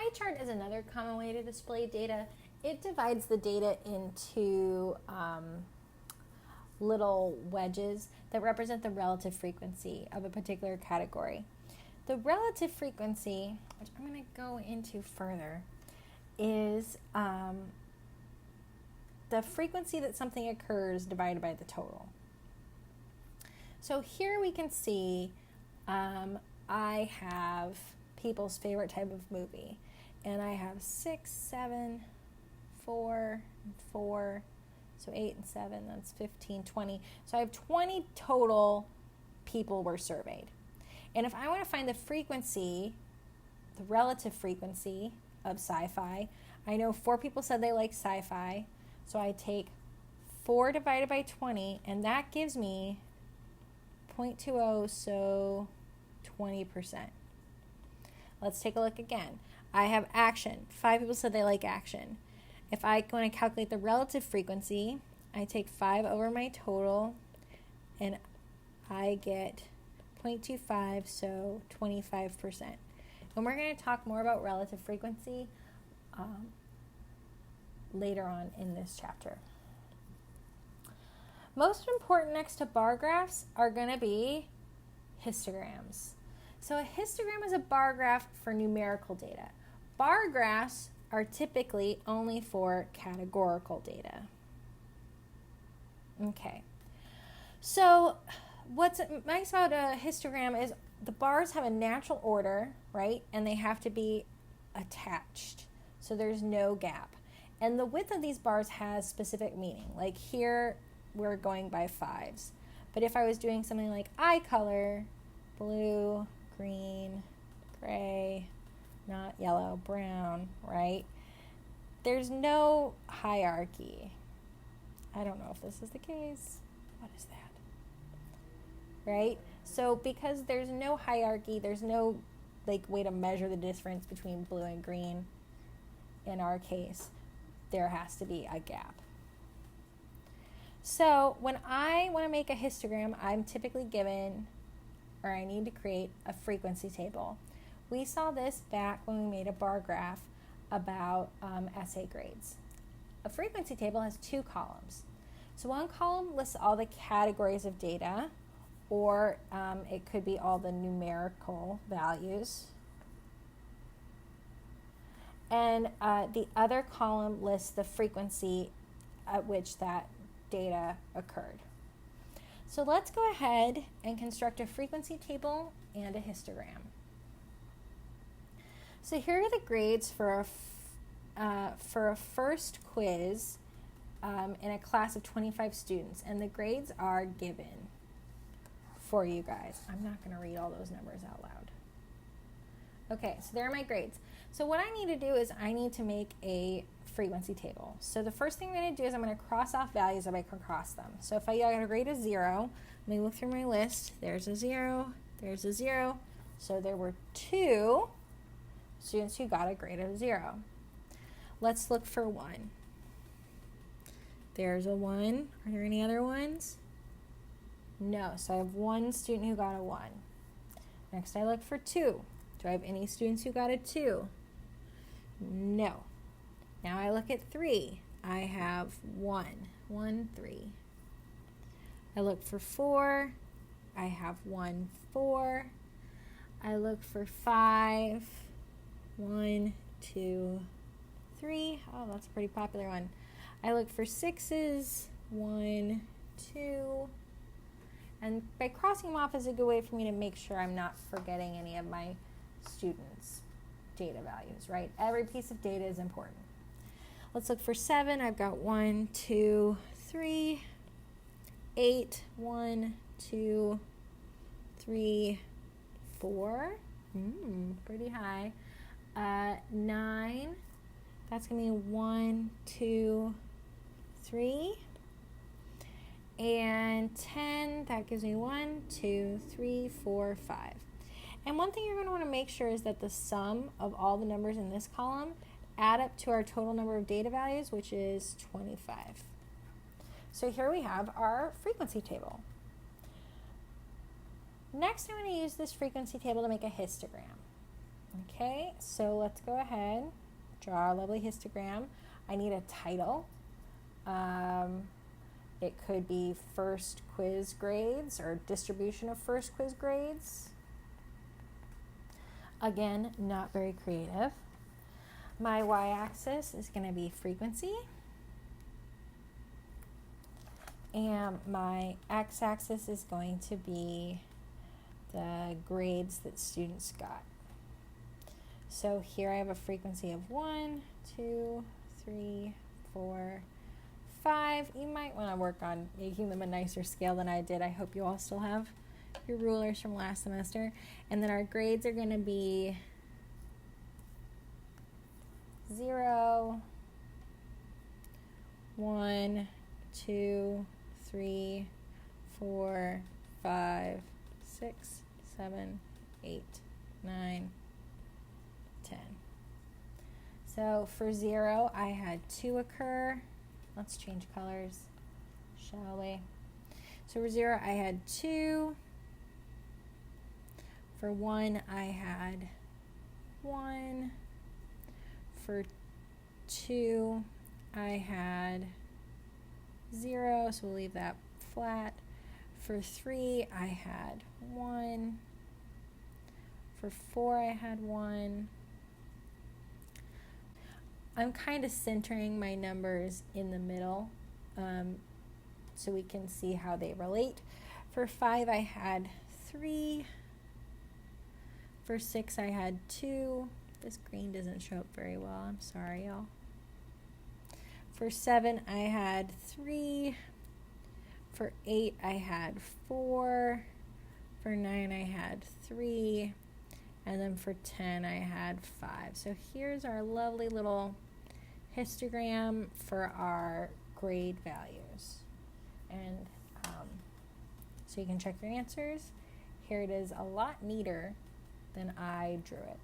pie chart is another common way to display data. It divides the data into little wedges that represent the relative frequency of a particular category. The relative frequency, which I'm going to go into further, is the frequency that something occurs divided by the total. So here we can see I have people's favorite type of movie, and I have 6, 7, 4, 4, so 8 and 7, that's 15, 20. So I have 20 total people were surveyed. And if I want to find the frequency, the relative frequency of sci-fi, I know 4 people said they like sci-fi, so I take 4 divided by 20, and that gives me 0.20, so 20%. Let's take a look again. I have action. 5 people said they like action. If I want to calculate the relative frequency, I take 5 over my total, and I get 0.25, so 25%. And we're going to talk more about relative frequency later on in this chapter. Most important next to bar graphs are going to be histograms. So a histogram is a bar graph for numerical data. Bar graphs are typically only for categorical data. Okay. So what's nice about a histogram is the bars have a natural order, right? And they have to be attached. So there's no gap. And the width of these bars has specific meaning. Like here, we're going by 5s. But if I was doing something like eye color, blue, green, gray, not yellow, brown, right? There's no hierarchy. I don't know if this is the case. What is that? Right? So because there's no hierarchy, there's no way to measure the difference between blue and green. In our case, there has to be a gap. So when I want to make a histogram, I'm typically given, or I need to create a frequency table. We saw this back when we made a bar graph about essay grades. A frequency table has 2 columns. So one column lists all the categories of data, or it could be all the numerical values. And the other column lists the frequency at which that data occurred. So let's go ahead and construct a frequency table and a histogram. So here are the grades for a first quiz in a class of 25 students, and the grades are given for you guys. I'm not going to read all those numbers out loud. Okay, so there are my grades. So what I need to do is I need to make a frequency table. So the first thing I'm going to do is I'm going to cross off values if I can cross them. So if I got a grade of 0, let me look through my list. There's a 0, there's a 0. So there were 2 students who got a grade of 0. Let's look for 1. There's a 1. Are there any other ones? No. So I have 1 student who got a 1. Next I look for 2. Do I have any students who got a 2? No. Now I look at 3. I have 1, 3. I look for 4. I have 1, 4. I look for 5. 1, 2, 3. Oh, that's a pretty popular one. I look for 6s. 1, 2. And by crossing them off is a good way for me to make sure I'm not forgetting any of my students' data values, right? Every piece of data is important. Let's look for 7. I've got 1, 2, 3, 8, 1, 2, 3, 4. Pretty high. 9. That's going to be 1, 2, 3. And 10, that gives me 1, 2, 3, 4, 5. And one thing you're going to want to make sure is that the sum of all the numbers in this column add up to our total number of data values, which is 25. So here we have our frequency table. Next, I'm going to use this frequency table to make a histogram. Okay, so let's go ahead, draw our lovely histogram. I need a title. It could be first quiz grades or distribution of first quiz grades. Again, not very creative. My y-axis is going to be frequency. And my x-axis is going to be the grades that students got. So here I have a frequency of 1, 2, 3, 4, 5. You might want to work on making them a nicer scale than I did. I hope you all still have your rulers from last semester. And then our grades are going to be 0, 1, 2, 3, 4, 5, 6, 7, 8, 9, 10. So for 0, I had 2 occur. Let's change colors, shall we? So for 0, I had 2. For 1, I had 1. For 2, I had 0, so we'll leave that flat. For 3, I had 1. For 4, I had 1. I'm kind of centering my numbers in the middle so we can see how they relate. For 5, I had 3. For 6, I had 2. This green doesn't show up very well. I'm sorry, y'all. For 7, I had 3. For 8, I had 4. For 9, I had 3. And then for 10, I had 5. So here's our lovely little histogram for our grade values. And so you can check your answers. Here it is, a lot neater than I drew it.